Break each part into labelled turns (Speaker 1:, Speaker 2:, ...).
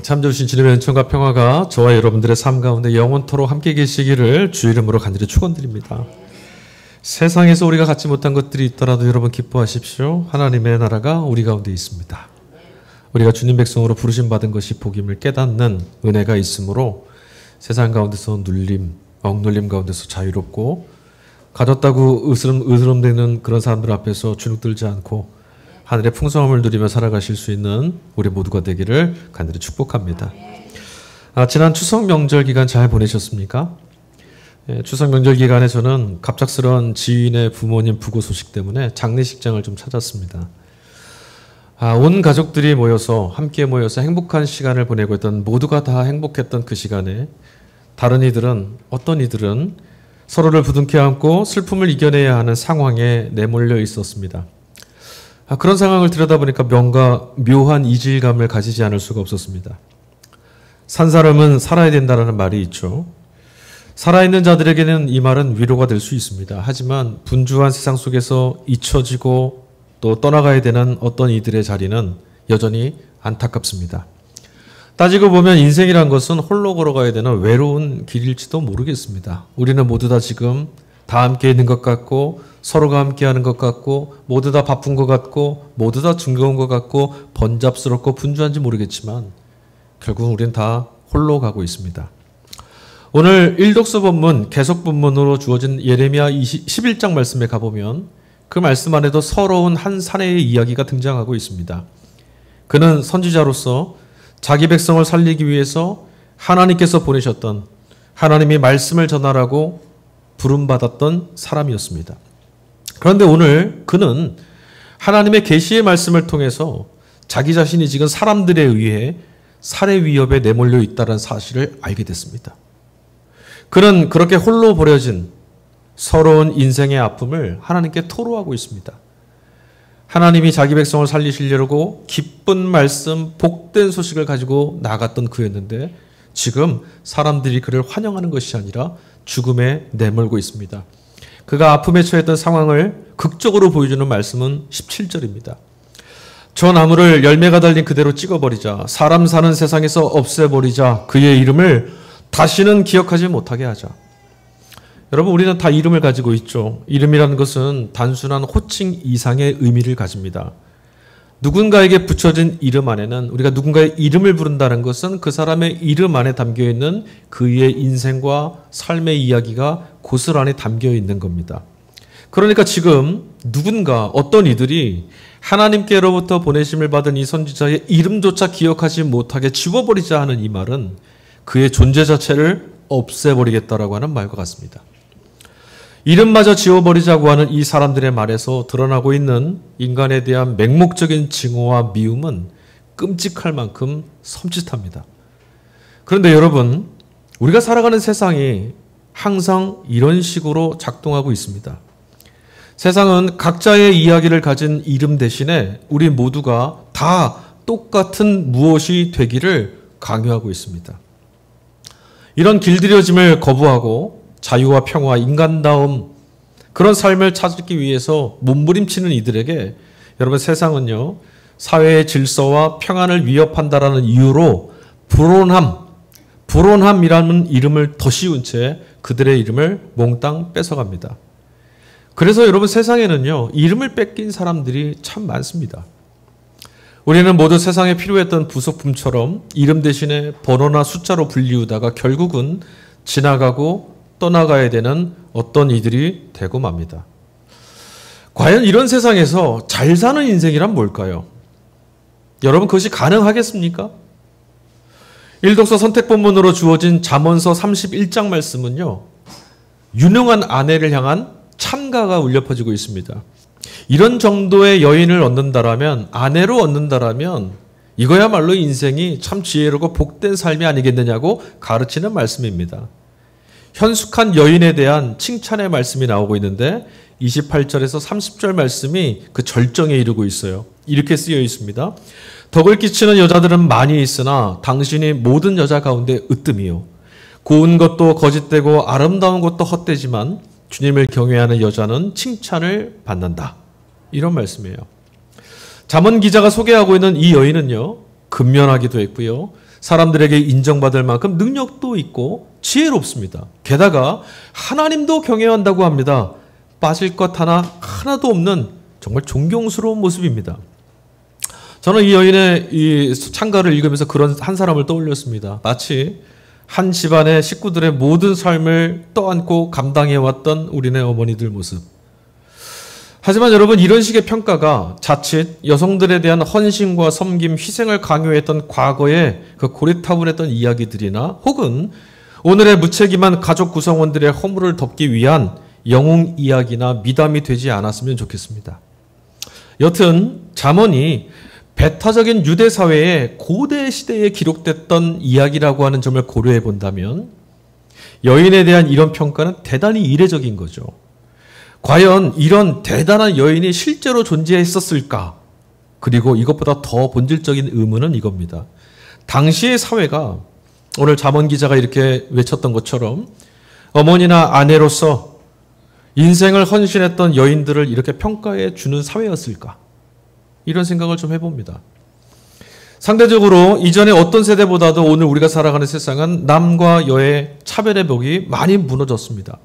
Speaker 1: 참 좋으신 주님의 은총과 평화가 저와 여러분들의 삶 가운데 영원토록 함께 계시기를 주 이름으로 간절히 축원드립니다. 세상에서 우리가 갖지 못한 것들이 있더라도 여러분 기뻐하십시오. 하나님의 나라가 우리 가운데 있습니다. 우리가 주님 백성으로 부르심 받은 것이 복임을 깨닫는 은혜가 있으므로 세상 가운데서 눌림, 억눌림 가운데서 자유롭고 가졌다고 으스름되는 그런 사람들 앞에서 주눅들지 않고 하늘의 풍성함을 누리며 살아가실 수 있는 우리 모두가 되기를 간절히 축복합니다. 지난 추석 명절 기간 잘 보내셨습니까? 추석 명절 기간에 저는 갑작스러운 지인의 부모님 부고 소식 때문에 장례식장을 좀 찾았습니다. 온 가족들이 함께 모여서 행복한 시간을 보내고 있던, 모두가 다 행복했던 그 시간에 어떤 이들은 서로를 부둥켜 안고 슬픔을 이겨내야 하는 상황에 내몰려 있었습니다. 그런 상황을 들여다보니까 묘한 이질감을 가지지 않을 수가 없었습니다. 산 사람은 살아야 된다는 말이 있죠. 살아있는 자들에게는 이 말은 위로가 될 수 있습니다. 하지만 분주한 세상 속에서 잊혀지고 또 떠나가야 되는 어떤 이들의 자리는 여전히 안타깝습니다. 따지고 보면 인생이란 것은 홀로 걸어가야 되는 외로운 길일지도 모르겠습니다. 우리는 모두 다 지금 다 함께 있는 것 같고 서로가 함께하는 것 같고 모두 다 바쁜 것 같고 모두 다 즐거운 것 같고 번잡스럽고 분주한지 모르겠지만 결국 우리는 다 홀로 가고 있습니다. 오늘 일독서 본문 계속 본문으로 주어진 예레미야 11장 말씀에 가보면 그 말씀 안에도 서러운 한 사내의 이야기가 등장하고 있습니다. 그는 선지자로서 자기 백성을 살리기 위해서 하나님께서 보내셨던, 하나님이 말씀을 전하라고 부름받았던 사람이었습니다. 그런데 오늘 그는 하나님의 계시의 말씀을 통해서 자기 자신이 지금 사람들에 의해 살해 위협에 내몰려 있다는 사실을 알게 됐습니다. 그는 그렇게 홀로 버려진 서러운 인생의 아픔을 하나님께 토로하고 있습니다. 하나님이 자기 백성을 살리시려고 기쁜 말씀, 복된 소식을 가지고 나갔던 그였는데 지금 사람들이 그를 환영하는 것이 아니라 죽음에 내몰고 있습니다. 그가 아픔에 처했던 상황을 극적으로 보여주는 말씀은 17절입니다. 저 나무를 열매가 달린 그대로 찍어버리자, 사람 사는 세상에서 없애버리자, 그의 이름을 다시는 기억하지 못하게 하자. 여러분, 우리는 다 이름을 가지고 있죠. 이름이라는 것은 단순한 호칭 이상의 의미를 가집니다. 누군가에게 붙여진 이름 안에는, 우리가 누군가의 이름을 부른다는 것은 그 사람의 이름 안에 담겨있는 그의 인생과 삶의 이야기가 고스란히 담겨있는 겁니다. 그러니까 지금 어떤 이들이 하나님께로부터 보내심을 받은 이 선지자의 이름조차 기억하지 못하게 지워버리자 하는 이 말은 그의 존재 자체를 없애버리겠다라고 하는 말과 같습니다. 이름마저 지워버리자고 하는 이 사람들의 말에서 드러나고 있는 인간에 대한 맹목적인 증오와 미움은 끔찍할 만큼 섬찟합니다. 그런데 여러분, 우리가 살아가는 세상이 항상 이런 식으로 작동하고 있습니다. 세상은 각자의 이야기를 가진 이름 대신에 우리 모두가 다 똑같은 무엇이 되기를 강요하고 있습니다. 이런 길들여짐을 거부하고 자유와 평화, 인간다움, 그런 삶을 찾기 위해서 몸부림치는 이들에게 여러분, 세상은요, 사회의 질서와 평안을 위협한다라는 이유로 불온함이라는 이름을 더 씌운 채 그들의 이름을 몽땅 뺏어갑니다. 그래서 여러분, 세상에는요, 이름을 뺏긴 사람들이 참 많습니다. 우리는 모두 세상에 필요했던 부속품처럼 이름 대신에 번호나 숫자로 불리우다가 결국은 지나가고 떠나가야 되는 어떤 이들이 되고 맙니다. 과연 이런 세상에서 잘 사는 인생이란 뭘까요? 여러분, 그것이 가능하겠습니까? 일독서 선택본문으로 주어진 잠언서 31장 말씀은요, 유능한 아내를 향한 찬가가 울려 퍼지고 있습니다. 이런 정도의 여인을 얻는다라면, 아내로 얻는다라면 이거야말로 인생이 참 지혜롭고 복된 삶이 아니겠느냐고 가르치는 말씀입니다. 현숙한 여인에 대한 칭찬의 말씀이 나오고 있는데 28절에서 30절 말씀이 그 절정에 이르고 있어요. 이렇게 쓰여 있습니다. 덕을 끼치는 여자들은 많이 있으나 당신이 모든 여자 가운데 으뜸이요. 고운 것도 거짓되고 아름다운 것도 헛되지만 주님을 경외하는 여자는 칭찬을 받는다. 이런 말씀이에요. 잠언 기자가 소개하고 있는 이 여인은요, 근면하기도 했고요, 사람들에게 인정받을 만큼 능력도 있고 지혜롭습니다. 게다가 하나님도 경외한다고 합니다. 빠질 것 하나도 없는 정말 존경스러운 모습입니다. 저는 이 여인의 이 창가를 읽으면서 그런 한 사람을 떠올렸습니다. 마치 한 집안의 식구들의 모든 삶을 떠안고 감당해왔던 우리네 어머니들 모습. 하지만 여러분, 이런 식의 평가가 자칫 여성들에 대한 헌신과 섬김, 희생을 강요했던 과거의 그 고리타분했던 이야기들이나 혹은 오늘의 무책임한 가족 구성원들의 허물을 덮기 위한 영웅 이야기나 미담이 되지 않았으면 좋겠습니다. 여튼 잠언이 배타적인 유대 사회의 고대 시대에 기록됐던 이야기라고 하는 점을 고려해 본다면 여인에 대한 이런 평가는 대단히 이례적인 거죠. 과연 이런 대단한 여인이 실제로 존재했었을까? 그리고 이것보다 더 본질적인 의문은 이겁니다. 당시의 사회가 오늘 잠언 기자가 이렇게 외쳤던 것처럼 어머니나 아내로서 인생을 헌신했던 여인들을 이렇게 평가해 주는 사회였을까? 이런 생각을 좀 해봅니다. 상대적으로 이전의 어떤 세대보다도 오늘 우리가 살아가는 세상은 남과 여의 차별의 벽이 많이 무너졌습니다.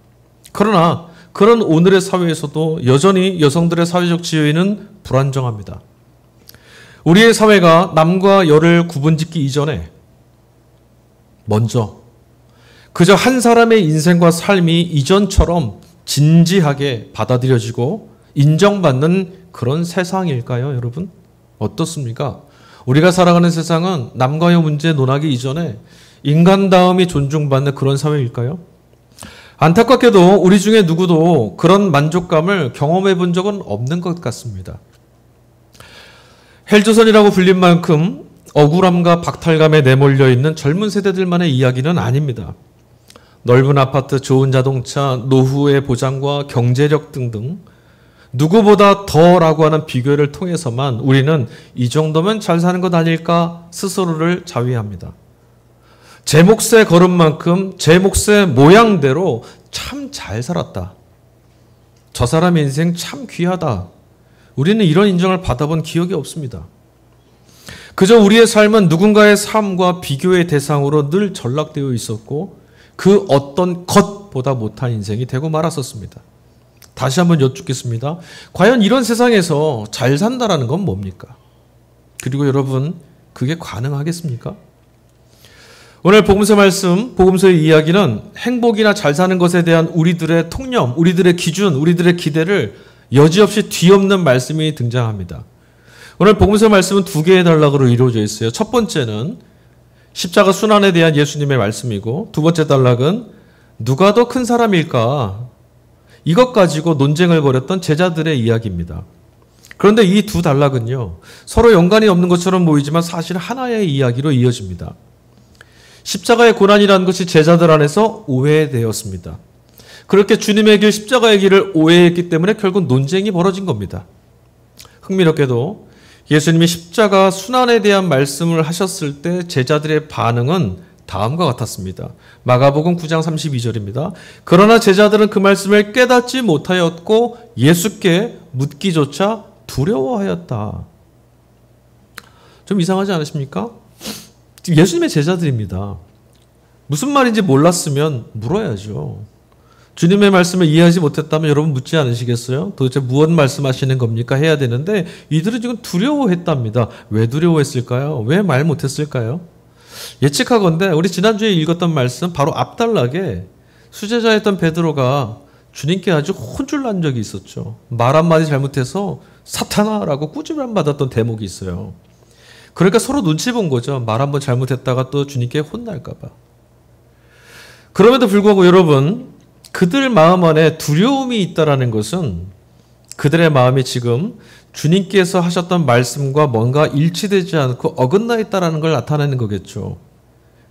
Speaker 1: 그러나 그런 오늘의 사회에서도 여전히 여성들의 사회적 지위는 불안정합니다. 우리의 사회가 남과 여를 구분짓기 이전에 먼저 그저 한 사람의 인생과 삶이 이전처럼 진지하게 받아들여지고 인정받는 그런 세상일까요, 여러분? 어떻습니까? 우리가 살아가는 세상은 남과 여 문제 논하기 이전에 인간다움이 존중받는 그런 사회일까요? 안타깝게도 우리 중에 누구도 그런 만족감을 경험해 본 적은 없는 것 같습니다. 헬조선이라고 불린 만큼 억울함과 박탈감에 내몰려 있는 젊은 세대들만의 이야기는 아닙니다. 넓은 아파트, 좋은 자동차, 노후의 보장과 경제력 등등 누구보다 더라고 하는 비교를 통해서만 우리는 이 정도면 잘 사는 것 아닐까 스스로를 자위합니다. 제 몫의 걸음만큼 제 몫의 모양대로 참 잘 살았다. 저 사람의 인생 참 귀하다. 우리는 이런 인정을 받아본 기억이 없습니다. 그저 우리의 삶은 누군가의 삶과 비교의 대상으로 늘 전락되어 있었고 그 어떤 것보다 못한 인생이 되고 말았었습니다. 다시 한번 여쭙겠습니다. 과연 이런 세상에서 잘 산다라는 건 뭡니까? 그리고 여러분, 그게 가능하겠습니까? 오늘 복음서 말씀, 복음서의 이야기는 행복이나 잘 사는 것에 대한 우리들의 통념, 우리들의 기준, 우리들의 기대를 여지없이 뒤엎는 말씀이 등장합니다. 오늘 복음서 말씀은 두 개의 단락으로 이루어져 있어요. 첫 번째는 십자가 순환에 대한 예수님의 말씀이고 두 번째 단락은 누가 더 큰 사람일까? 이것 가지고 논쟁을 벌였던 제자들의 이야기입니다. 그런데 이 두 단락은요, 서로 연관이 없는 것처럼 보이지만 사실 하나의 이야기로 이어집니다. 십자가의 고난이라는 것이 제자들 안에서 오해되었습니다. 그렇게 주님의 길, 십자가의 길을 오해했기 때문에 결국 논쟁이 벌어진 겁니다. 흥미롭게도 예수님이 십자가 순환에 대한 말씀을 하셨을 때 제자들의 반응은 다음과 같았습니다. 마가복음 9장 32절입니다. 그러나 제자들은 그 말씀을 깨닫지 못하였고 예수께 묻기조차 두려워하였다. 좀 이상하지 않으십니까? 지금 예수님의 제자들입니다. 무슨 말인지 몰랐으면 물어야죠. 주님의 말씀을 이해하지 못했다면 여러분 묻지 않으시겠어요? 도대체 무엇 말씀하시는 겁니까? 해야 되는데 이들은 지금 두려워했답니다. 왜 두려워했을까요? 왜 말 못했을까요? 예측하건대 우리 지난주에 읽었던 말씀 바로 앞단락에 수제자였던 베드로가 주님께 아주 혼쭐 난 적이 있었죠. 말 한마디 잘못해서 사탄아라고 꾸중을 받았던 대목이 있어요. 그러니까 서로 눈치 본 거죠. 말 한번 잘못했다가 또 주님께 혼날까 봐. 그럼에도 불구하고 여러분, 그들 마음 안에 두려움이 있다라는 것은 그들의 마음이 지금 주님께서 하셨던 말씀과 뭔가 일치되지 않고 어긋나 있다라는 걸 나타내는 거겠죠.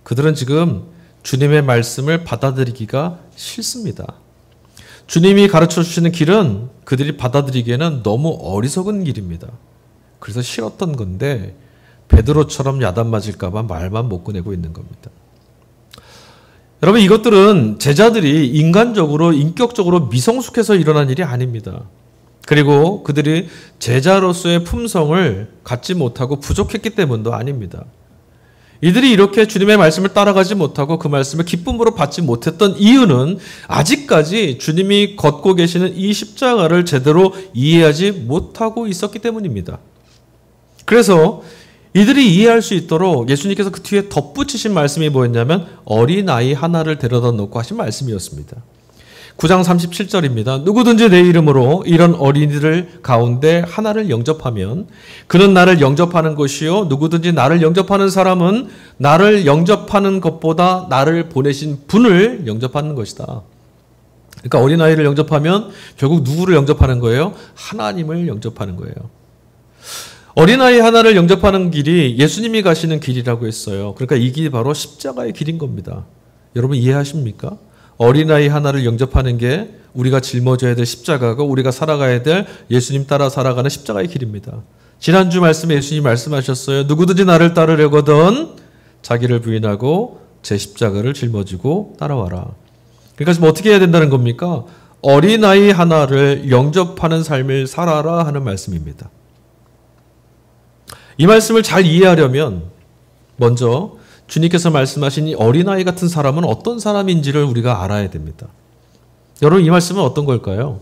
Speaker 1: 그들은 지금 주님의 말씀을 받아들이기가 싫습니다. 주님이 가르쳐 주시는 길은 그들이 받아들이기에는 너무 어리석은 길입니다. 그래서 싫었던 건데 베드로처럼 야단 맞을까 봐 말만 못 꺼내고 있는 겁니다. 여러분, 이것들은 제자들이 인간적으로 인격적으로 미성숙해서 일어난 일이 아닙니다. 그리고 그들이 제자로서의 품성을 갖지 못하고 부족했기 때문도 아닙니다. 이들이 이렇게 주님의 말씀을 따라가지 못하고 그 말씀을 기쁨으로 받지 못했던 이유는 아직까지 주님이 걷고 계시는 이 십자가를 제대로 이해하지 못하고 있었기 때문입니다. 그래서 이들이 이해할 수 있도록 예수님께서 그 뒤에 덧붙이신 말씀이 뭐였냐면 어린아이 하나를 데려다 놓고 하신 말씀이었습니다. 9장 37절입니다. 누구든지 내 이름으로 이런 어린이들 가운데 하나를 영접하면 그는 나를 영접하는 것이요 누구든지 나를 영접하는 사람은 나를 영접하는 것보다 나를 보내신 분을 영접하는 것이다. 그러니까 어린아이를 영접하면 결국 누구를 영접하는 거예요? 하나님을 영접하는 거예요. 어린아이 하나를 영접하는 길이 예수님이 가시는 길이라고 했어요. 그러니까 이 길이 바로 십자가의 길인 겁니다. 여러분 이해하십니까? 어린아이 하나를 영접하는 게 우리가 짊어져야 될 십자가고 우리가 살아가야 될 예수님 따라 살아가는 십자가의 길입니다. 지난주 말씀에 예수님이 말씀하셨어요. 누구든지 나를 따르려거든 자기를 부인하고 제 십자가를 짊어지고 따라와라. 그러니까 지금 어떻게 해야 된다는 겁니까? 어린아이 하나를 영접하는 삶을 살아라 하는 말씀입니다. 이 말씀을 잘 이해하려면 먼저 주님께서 말씀하신 이 어린아이 같은 사람은 어떤 사람인지를 우리가 알아야 됩니다. 여러분 이 말씀은 어떤 걸까요?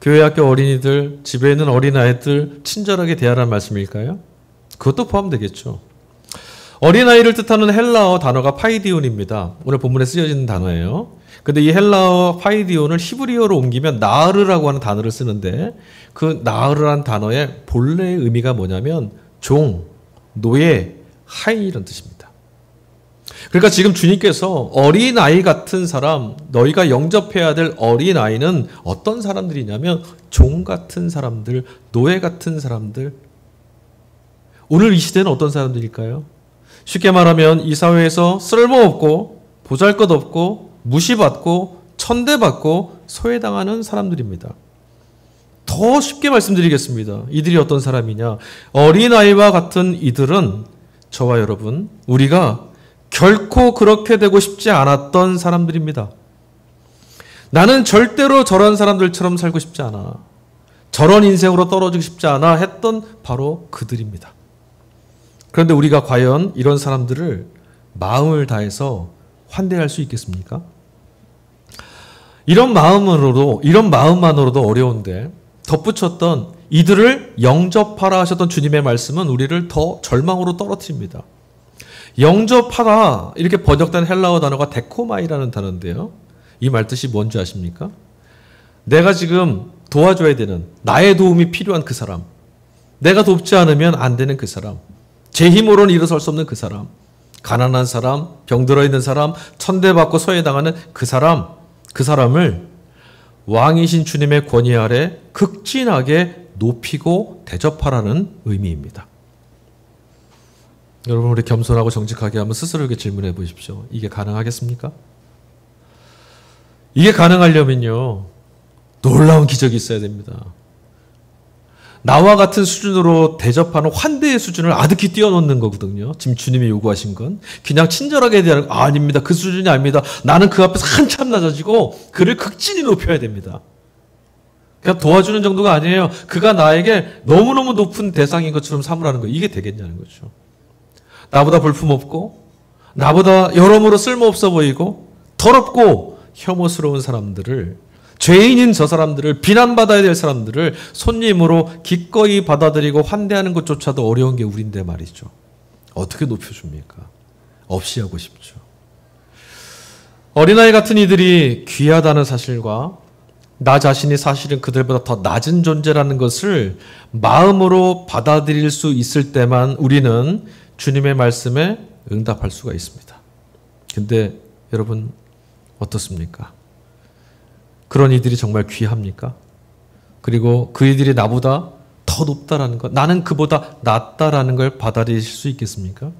Speaker 1: 교회 학교 어린이들, 집에 있는 어린아이들 친절하게 대하라는 말씀일까요? 그것도 포함되겠죠. 어린아이를 뜻하는 헬라어 단어가 파이디온입니다. 오늘 본문에 쓰여지는 단어예요. 근데 이 헬라어 파이디온을 히브리어로 옮기면 나으르라고 하는 단어를 쓰는데 그 나으르라는 단어의 본래의 의미가 뭐냐면 종, 노예, 하인 이런 뜻입니다. 그러니까 지금 주님께서 어린아이 같은 사람, 너희가 영접해야 될 어린아이는 어떤 사람들이냐면 종 같은 사람들, 노예 같은 사람들. 오늘 이 시대는 어떤 사람들일까요? 쉽게 말하면 이 사회에서 쓸모없고 보잘것없고 무시받고 천대받고 소외당하는 사람들입니다. 더 쉽게 말씀드리겠습니다. 이들이 어떤 사람이냐? 어린아이와 같은 이들은 저와 여러분, 우리가 결코 그렇게 되고 싶지 않았던 사람들입니다. 나는 절대로 저런 사람들처럼 살고 싶지 않아. 저런 인생으로 떨어지고 싶지 않아 했던 바로 그들입니다. 그런데 우리가 과연 이런 사람들을 마음을 다해서 환대할 수 있겠습니까? 이런 마음만으로도 어려운데 덧붙였던 이들을 영접하라 하셨던 주님의 말씀은 우리를 더 절망으로 떨어뜨립니다. 영접하라 이렇게 번역된 헬라어 단어가 데코마이라는 단어인데요. 이 말뜻이 뭔지 아십니까? 내가 지금 도와줘야 되는 나의 도움이 필요한 그 사람, 내가 돕지 않으면 안 되는 그 사람, 제 힘으로는 일어설 수 없는 그 사람, 가난한 사람, 병들어 있는 사람, 천대받고 소외당하는 그 사람을 왕이신 주님의 권위 아래 극진하게 높이고 대접하라는 의미입니다. 여러분 우리 겸손하고 정직하게 한번 스스로에게 질문해 보십시오. 이게 가능하겠습니까? 이게 가능하려면요. 놀라운 기적이 있어야 됩니다. 나와 같은 수준으로 대접하는 환대의 수준을 아득히 뛰어넘는 거거든요. 지금 주님이 요구하신 건. 그냥 친절하게 대하는 거 아닙니다. 그 수준이 아닙니다. 나는 그 앞에서 한참 낮아지고 그를 극진히 높여야 됩니다. 그냥 도와주는 정도가 아니에요. 그가 나에게 너무너무 높은 대상인 것처럼 삼으라는 거예요. 이게 되겠냐는 거죠. 나보다 볼품없고 나보다 여러모로 쓸모없어 보이고 더럽고 혐오스러운 사람들을, 죄인인 저 사람들을, 비난받아야 될 사람들을 손님으로 기꺼이 받아들이고 환대하는 것조차도 어려운 게 우린데 말이죠. 어떻게 높여줍니까? 없이 하고 싶죠. 어린아이 같은 이들이 귀하다는 사실과 나 자신이 사실은 그들보다 더 낮은 존재라는 것을 마음으로 받아들일 수 있을 때만 우리는 주님의 말씀에 응답할 수가 있습니다. 근데 여러분 어떻습니까? 그런 이들이 정말 귀합니까? 그리고 그 이들이 나보다 더 높다라는 것, 나는 그보다 낫다라는 걸 받아들이실 수 있겠습니까?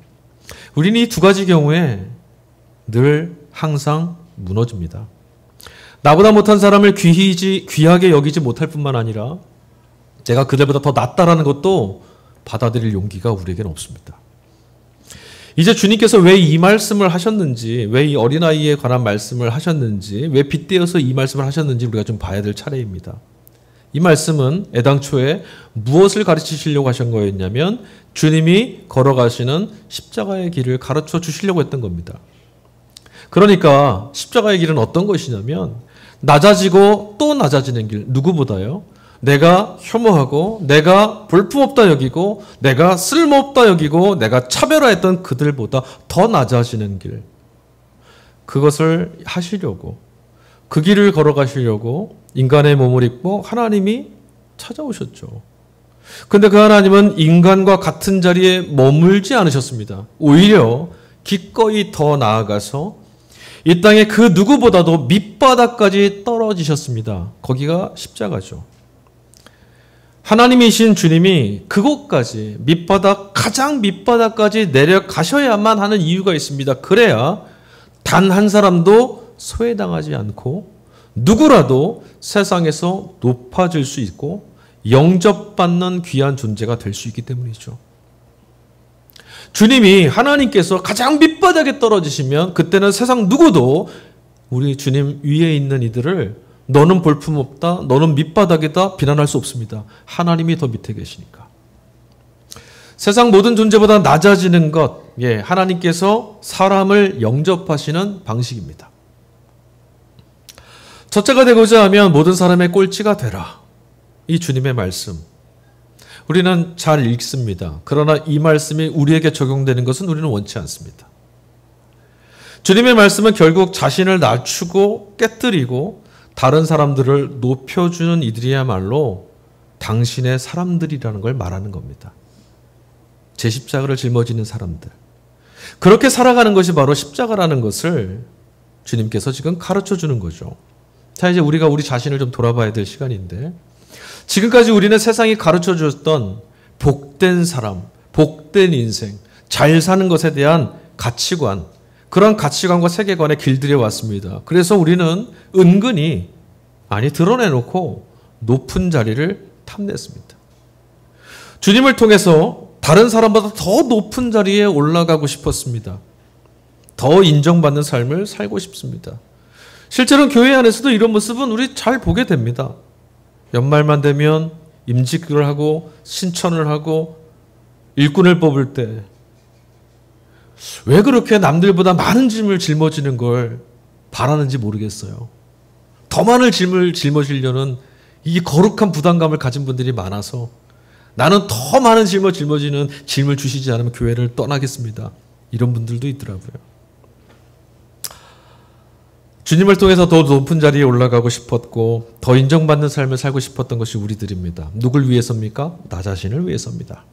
Speaker 1: 우리는 이 두 가지 경우에 늘 항상 무너집니다. 나보다 못한 사람을 귀하게 여기지 못할 뿐만 아니라 제가 그들보다 더 낫다라는 것도 받아들일 용기가 우리에게는 없습니다. 이제 주님께서 왜 이 말씀을 하셨는지, 왜 이 어린아이에 관한 말씀을 하셨는지, 왜 빗대어서 이 말씀을 하셨는지 우리가 좀 봐야 될 차례입니다. 이 말씀은 애당초에 무엇을 가르치시려고 하신 거였냐면 주님이 걸어가시는 십자가의 길을 가르쳐 주시려고 했던 겁니다. 그러니까 십자가의 길은 어떤 것이냐면 낮아지고 또 낮아지는 길, 누구보다요? 내가 혐오하고 내가 볼품없다 여기고 내가 쓸모없다 여기고 내가 차별화했던 그들보다 더 낮아지는 길, 그것을 하시려고, 그 길을 걸어가시려고 인간의 몸을 입고 하나님이 찾아오셨죠. 근데 그 하나님은 인간과 같은 자리에 머물지 않으셨습니다. 오히려 기꺼이 더 나아가서 이 땅에 그 누구보다도 밑바닥까지 떨어지셨습니다. 거기가 십자가죠. 하나님이신 주님이 그곳까지 가장 밑바닥까지 내려가셔야만 하는 이유가 있습니다. 그래야 단 한 사람도 소외당하지 않고 누구라도 세상에서 높아질 수 있고 영접받는 귀한 존재가 될 수 있기 때문이죠. 주님이, 하나님께서 가장 밑바닥에 떨어지시면 그때는 세상 누구도 우리 주님 위에 있는 이들을 너는 볼품없다, 너는 밑바닥이다 비난할 수 없습니다. 하나님이 더 밑에 계시니까. 세상 모든 존재보다 낮아지는 것, 하나님께서 사람을 영접하시는 방식입니다. 첫째가 되고자 하면 모든 사람의 꼴찌가 되라. 이 주님의 말씀. 우리는 잘 읽습니다. 그러나 이 말씀이 우리에게 적용되는 것은 우리는 원치 않습니다. 주님의 말씀은 결국 자신을 낮추고 깨뜨리고 다른 사람들을 높여주는 이들이야말로 당신의 사람들이라는 걸 말하는 겁니다. 제 십자가를 짊어지는 사람들. 그렇게 살아가는 것이 바로 십자가라는 것을 주님께서 지금 가르쳐 주는 거죠. 자, 이제 우리가 우리 자신을 좀 돌아봐야 될 시간인데, 지금까지 우리는 세상이 가르쳐 줬던 복된 사람, 복된 인생, 잘 사는 것에 대한 가치관, 그런 가치관과 세계관에 길들여 왔습니다. 그래서 우리는 은근히 드러내놓고 높은 자리를 탐냈습니다. 주님을 통해서 다른 사람보다 더 높은 자리에 올라가고 싶었습니다. 더 인정받는 삶을 살고 싶습니다. 실제로는 교회 안에서도 이런 모습은 우리 잘 보게 됩니다. 연말만 되면 임직을 하고 신천을 하고 일꾼을 뽑을 때 왜 그렇게 남들보다 많은 짐을 짊어지는 걸 바라는지 모르겠어요. 더 많은 짐을 짊어지려는 이 거룩한 부담감을 가진 분들이 많아서 나는 더 많은 짐을 짊어지는 짐을 주시지 않으면 교회를 떠나겠습니다. 이런 분들도 있더라고요. 주님을 통해서 더 높은 자리에 올라가고 싶었고 더 인정받는 삶을 살고 싶었던 것이 우리들입니다. 누굴 위해서입니까? 나 자신을 위해서입니다.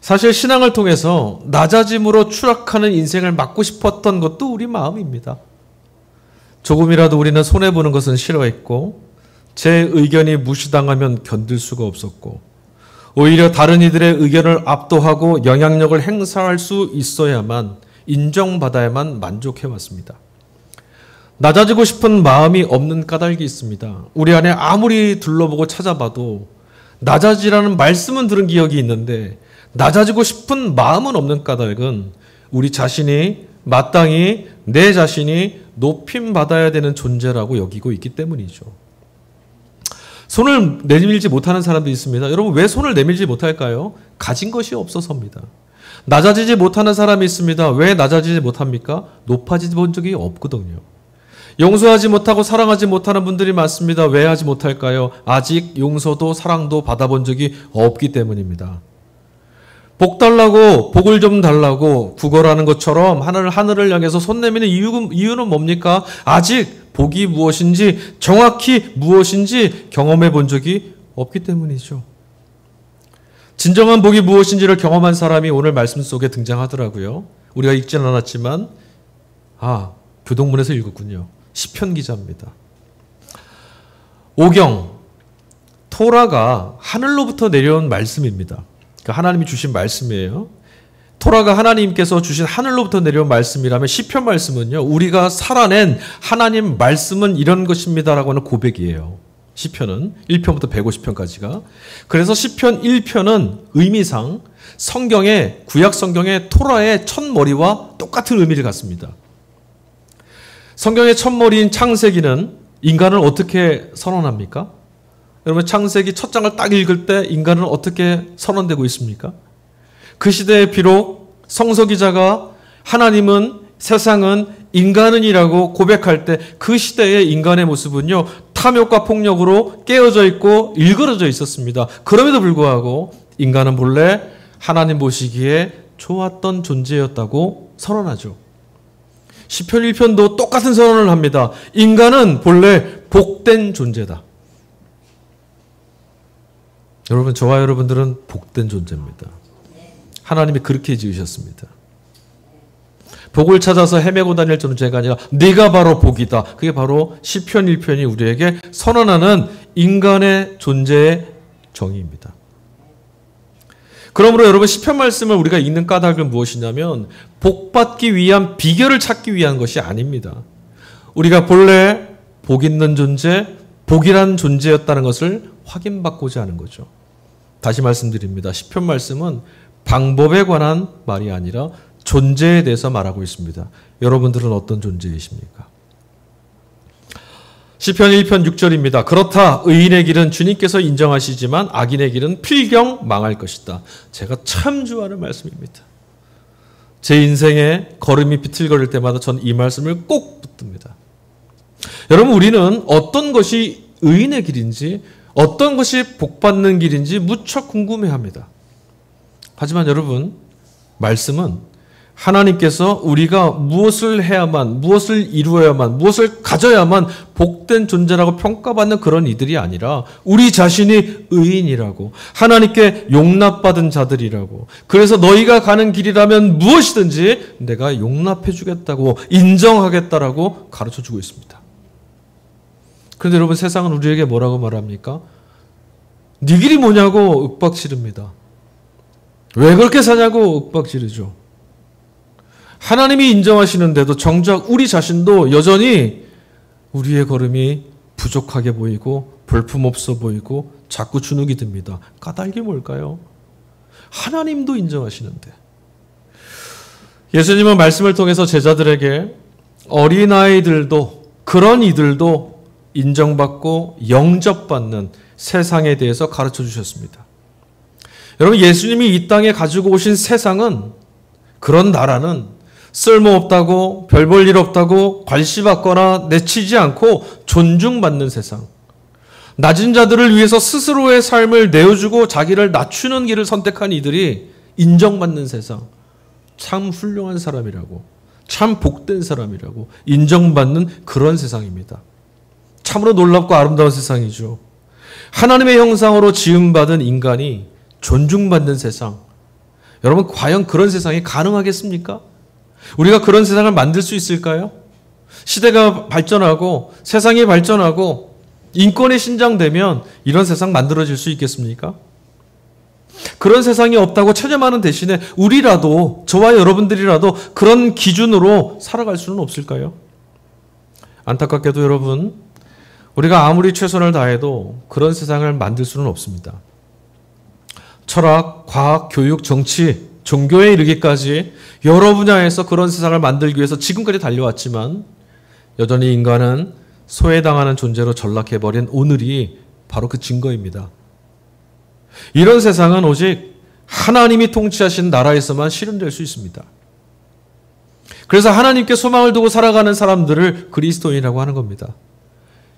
Speaker 1: 사실 신앙을 통해서 낮아짐으로 추락하는 인생을 막고 싶었던 것도 우리 마음입니다. 조금이라도 우리는 손해보는 것은 싫어했고 제 의견이 무시당하면 견딜 수가 없었고 오히려 다른 이들의 의견을 압도하고 영향력을 행사할 수 있어야만, 인정받아야만 만족해왔습니다. 낮아지고 싶은 마음이 없는 까닭이 있습니다. 우리 안에 아무리 둘러보고 찾아봐도 낮아지라는 말씀은 들은 기억이 있는데 낮아지고 싶은 마음은 없는 까닭은 우리 자신이 마땅히 내 자신이 높임받아야 되는 존재라고 여기고 있기 때문이죠. 손을 내밀지 못하는 사람도 있습니다. 여러분, 왜 손을 내밀지 못할까요? 가진 것이 없어서입니다. 낮아지지 못하는 사람이 있습니다. 왜 낮아지지 못합니까? 높아지 본 적이 없거든요. 용서하지 못하고 사랑하지 못하는 분들이 많습니다. 왜 하지 못할까요? 아직 용서도 사랑도 받아본 적이 없기 때문입니다. 복 달라고, 복을 좀 달라고 구걸하는 것처럼 하늘을 향해서 손 내미는 이유는 뭡니까? 아직 복이 무엇인지, 정확히 무엇인지 경험해 본 적이 없기 때문이죠. 진정한 복이 무엇인지를 경험한 사람이 오늘 말씀 속에 등장하더라고요. 우리가 읽지는 않았지만 교동문에서 읽었군요. 시편 기자입니다. 오경, 토라가 하늘로부터 내려온 말씀입니다. 하나님이 주신 말씀이에요. 토라가 하나님께서 주신 하늘로부터 내려온 말씀이라면 시편 말씀은요, 우리가 살아낸 하나님 말씀은 이런 것입니다라고 하는 고백이에요. 시편은 1편부터 150편까지가. 그래서 시편 1편은 의미상 성경의, 구약 성경의 토라의 첫머리와 똑같은 의미를 갖습니다. 성경의 첫머리인 창세기는 인간을 어떻게 선언합니까? 여러분 창세기 첫 장을 딱 읽을 때 인간은 어떻게 선언되고 있습니까? 그 시대에 비록 성서 기자가 하나님은 세상은 인간은이라고 고백할 때 그 시대의 인간의 모습은요 탐욕과 폭력으로 깨어져 있고 일그러져 있었습니다. 그럼에도 불구하고 인간은 본래 하나님 보시기에 좋았던 존재였다고 선언하죠. 시편 1편도 똑같은 선언을 합니다. 인간은 본래 복된 존재다. 여러분, 저와 여러분들은 복된 존재입니다. 하나님이 그렇게 지으셨습니다. 복을 찾아서 헤매고 다닐 존재가 아니라 네가 바로 복이다. 그게 바로 시편 1편이 우리에게 선언하는 인간의 존재의 정의입니다. 그러므로 여러분 시편 말씀을 우리가 읽는 까닭은 무엇이냐면 복받기 위한 비결을 찾기 위한 것이 아닙니다. 우리가 본래 복 있는 존재, 복이란 존재였다는 것을 확인받고자 하는 거죠. 다시 말씀드립니다. 시편 말씀은 방법에 관한 말이 아니라 존재에 대해서 말하고 있습니다. 여러분들은 어떤 존재이십니까? 시편 1편 6절입니다. 그렇다. 의인의 길은 주님께서 인정하시지만 악인의 길은 필경 망할 것이다. 제가 참 좋아하는 말씀입니다. 제 인생에 걸음이 비틀거릴 때마다 전 이 말씀을 꼭 붙듭니다. 여러분, 우리는 어떤 것이 의인의 길인지 어떤 것이 복받는 길인지 무척 궁금해합니다. 하지만 여러분, 말씀은 하나님께서 우리가 무엇을 해야만, 무엇을 이루어야만, 무엇을 가져야만 복된 존재라고 평가받는 그런 이들이 아니라 우리 자신이 의인이라고, 하나님께 용납받은 자들이라고, 그래서 너희가 가는 길이라면 무엇이든지 내가 용납해 주겠다고, 인정하겠다라고 가르쳐주고 있습니다. 그런데 여러분, 세상은 우리에게 뭐라고 말합니까? 네 길이 뭐냐고 윽박지릅니다. 왜 그렇게 사냐고 윽박지르죠. 하나님이 인정하시는데도 정작 우리 자신도 여전히 우리의 걸음이 부족하게 보이고 볼품없어 보이고 자꾸 주눅이 듭니다. 까닭이 뭘까요? 하나님도 인정하시는데. 예수님은 말씀을 통해서 제자들에게 어린아이들도 그런 이들도 인정받고 영접받는 세상에 대해서 가르쳐 주셨습니다. 여러분, 예수님이 이 땅에 가지고 오신 세상은, 그런 나라는 쓸모없다고, 별 볼 일 없다고 괄시받거나 내치지 않고 존중받는 세상, 낮은 자들을 위해서 스스로의 삶을 내어주고 자기를 낮추는 길을 선택한 이들이 인정받는 세상, 참 훌륭한 사람이라고, 참 복된 사람이라고 인정받는 그런 세상입니다. 참으로 놀랍고 아름다운 세상이죠. 하나님의 형상으로 지음받은 인간이 존중받는 세상, 여러분, 과연 그런 세상이 가능하겠습니까? 우리가 그런 세상을 만들 수 있을까요? 시대가 발전하고 세상이 발전하고 인권이 신장되면 이런 세상 만들어질 수 있겠습니까? 그런 세상이 없다고 체념하는 대신에 우리라도, 저와 여러분들이라도 그런 기준으로 살아갈 수는 없을까요? 안타깝게도 여러분, 우리가 아무리 최선을 다해도 그런 세상을 만들 수는 없습니다. 철학, 과학, 교육, 정치, 종교에 이르기까지 여러 분야에서 그런 세상을 만들기 위해서 지금까지 달려왔지만 여전히 인간은 소외당하는 존재로 전락해버린 오늘이 바로 그 증거입니다. 이런 세상은 오직 하나님이 통치하신 나라에서만 실현될 수 있습니다. 그래서 하나님께 소망을 두고 살아가는 사람들을 그리스도인이라고 하는 겁니다.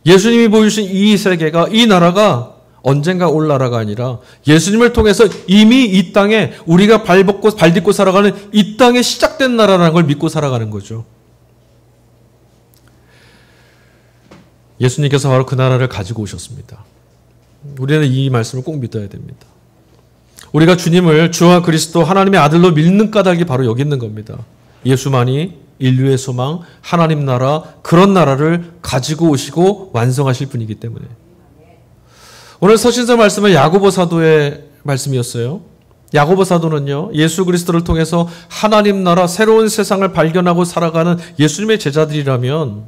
Speaker 1: 예수님이 보여주신 이 세계가, 이 나라가 언젠가 올 나라가 아니라 예수님을 통해서 이미 이 땅에 우리가 발딛고 살아가는 이 땅에 시작된 나라라는 걸 믿고 살아가는 거죠. 예수님께서 바로 그 나라를 가지고 오셨습니다. 우리는 이 말씀을 꼭 믿어야 됩니다. 우리가 주님을 주와 그리스도 하나님의 아들로 믿는 까닭이 바로 여기 있는 겁니다. 예수만이 인류의 소망, 하나님 나라, 그런 나라를 가지고 오시고 완성하실 분이기 때문에. 오늘 서신서 말씀은 야고보 사도의 말씀이었어요. 야고보 사도는요, 예수 그리스도를 통해서 하나님 나라, 새로운 세상을 발견하고 살아가는 예수님의 제자들이라면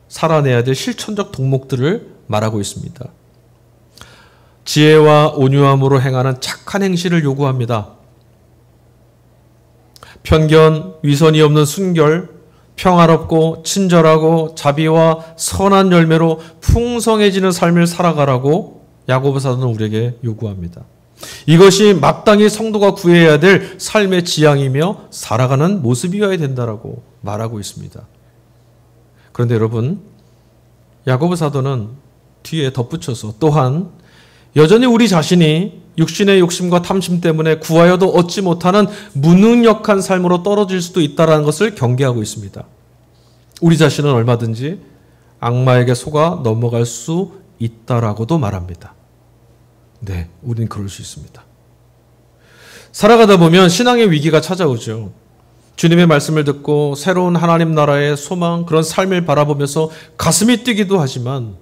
Speaker 1: 살아내야 될 실천적 덕목들을 말하고 있습니다. 지혜와 온유함으로 행하는 착한 행실을 요구합니다. 편견, 위선이 없는 순결, 평화롭고 친절하고 자비와 선한 열매로 풍성해지는 삶을 살아가라고 야고보 사도는 우리에게 요구합니다. 이것이 마땅히 성도가 구해야 될 삶의 지향이며 살아가는 모습이어야 된다라고 말하고 있습니다. 그런데 여러분, 야고보 사도는 뒤에 덧붙여서 또한 여전히 우리 자신이 육신의 욕심과 탐심 때문에 구하여도 얻지 못하는 무능력한 삶으로 떨어질 수도 있다는 것을 경계하고 있습니다. 우리 자신은 얼마든지 악마에게 속아 넘어갈 수 있다라고도 말합니다. 네, 우리는 그럴 수 있습니다. 살아가다 보면 신앙의 위기가 찾아오죠. 주님의 말씀을 듣고 새로운 하나님 나라의 소망, 그런 삶을 바라보면서 가슴이 뛰기도 하지만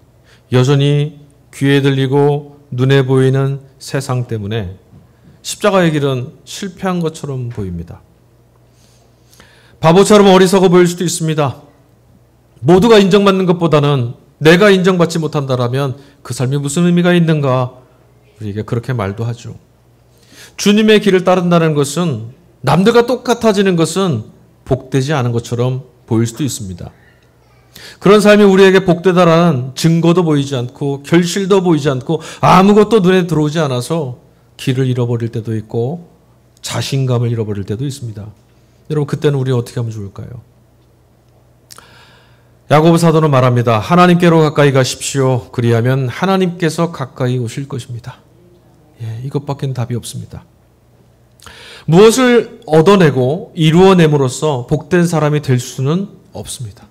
Speaker 1: 여전히 귀에 들리고 눈에 보이는 세상 때문에 십자가의 길은 실패한 것처럼 보입니다. 바보처럼 어리석어 보일 수도 있습니다. 모두가 인정받는 것보다는 내가 인정받지 못한다라면 그 삶이 무슨 의미가 있는가? 우리에게 그렇게 말도 하죠. 주님의 길을 따른다는 것은 남들과 똑같아지는 것은 복되지 않은 것처럼 보일 수도 있습니다. 그런 삶이 우리에게 복되다라는 증거도 보이지 않고 결실도 보이지 않고 아무것도 눈에 들어오지 않아서 길을 잃어버릴 때도 있고 자신감을 잃어버릴 때도 있습니다. 여러분, 그때는 우리 어떻게 하면 좋을까요? 야고보 사도는 말합니다. 하나님께로 가까이 가십시오. 그리하면 하나님께서 가까이 오실 것입니다. 이것밖엔 답이 없습니다. 무엇을 얻어내고 이루어냄으로써 복된 사람이 될 수는 없습니다.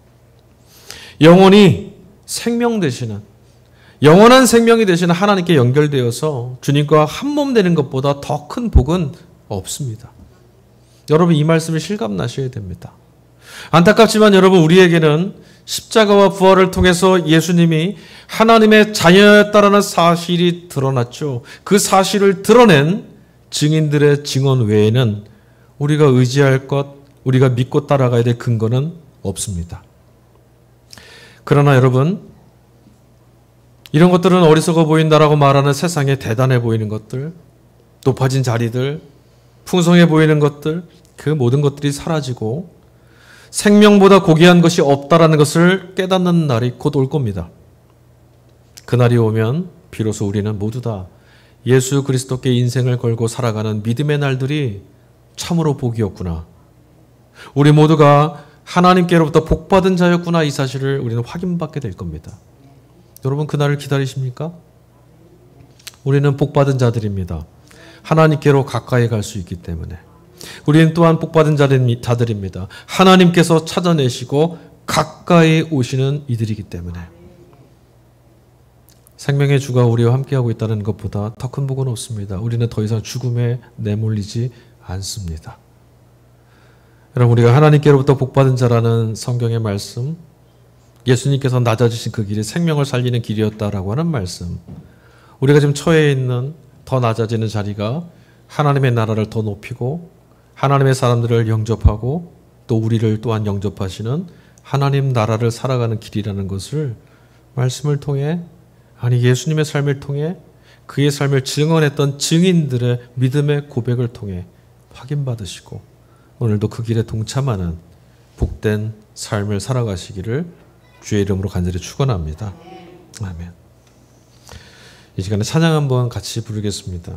Speaker 1: 영원히 생명 되시는, 영원한 생명이 되시는 하나님께 연결되어서 주님과 한몸 되는 것보다 더 큰 복은 없습니다. 여러분, 이 말씀을 실감나셔야 됩니다. 안타깝지만 여러분, 우리에게는 십자가와 부활을 통해서 예수님이 하나님의 자녀였다라는 사실이 드러났죠. 그 사실을 드러낸 증인들의 증언 외에는 우리가 의지할 것, 우리가 믿고 따라가야 될 근거는 없습니다. 그러나 여러분, 이런 것들은 어리석어 보인다라고 말하는 세상에 대단해 보이는 것들, 높아진 자리들, 풍성해 보이는 것들, 그 모든 것들이 사라지고 생명보다 고귀한 것이 없다라는 것을 깨닫는 날이 곧 올 겁니다. 그날이 오면 비로소 우리는 모두 다 예수 그리스도께 인생을 걸고 살아가는 믿음의 날들이 참으로 복이었구나. 우리 모두가 하나님께로부터 복받은 자였구나, 이 사실을 우리는 확인받게 될 겁니다. 여러분, 그날을 기다리십니까? 우리는 복받은 자들입니다. 하나님께로 가까이 갈 수 있기 때문에. 우리는 또한 복받은 자들입니다. 하나님께서 찾아내시고 가까이 오시는 이들이기 때문에. 생명의 주가 우리와 함께하고 있다는 것보다 더 큰 복은 없습니다. 우리는 더 이상 죽음에 내몰리지 않습니다. 여러분, 우리가 하나님께로부터 복받은 자라는 성경의 말씀, 예수님께서 낮아지신 그 길이 생명을 살리는 길이었다라고 하는 말씀, 우리가 지금 처해 있는 더 낮아지는 자리가 하나님의 나라를 더 높이고 하나님의 사람들을 영접하고 또 우리를 또한 영접하시는 하나님 나라를 살아가는 길이라는 것을 말씀을 통해, 아니 예수님의 삶을 통해, 그의 삶을 증언했던 증인들의 믿음의 고백을 통해 확인받으시고 오늘도 그 길에 동참하는 복된 삶을 살아가시기를 주의 이름으로 간절히 축원합니다. 아멘. 이 시간에 찬양 한번 같이 부르겠습니다.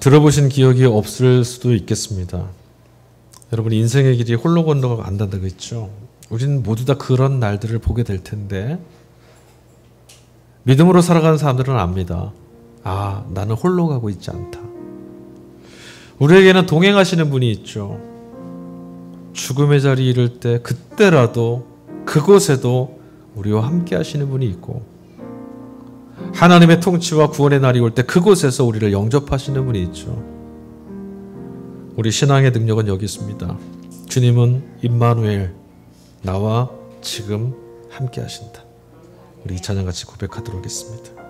Speaker 1: 들어보신 기억이 없을 수도 있겠습니다. 여러분, 인생의 길이 홀로 건너가 안 된다고 했죠. 우리는 모두 다 그런 날들을 보게 될 텐데 믿음으로 살아가는 사람들은 압니다. 나는 홀로 가고 있지 않다. 우리에게는 동행하시는 분이 있죠. 죽음의 자리에 이를 때 그때라도 그곳에도 우리와 함께 하시는 분이 있고 하나님의 통치와 구원의 날이 올 때 그곳에서 우리를 영접하시는 분이 있죠. 우리 신앙의 능력은 여기 있습니다. 주님은 임마누엘, 나와 지금 함께 하신다. 우리 이 찬양 같이 고백하도록 하겠습니다.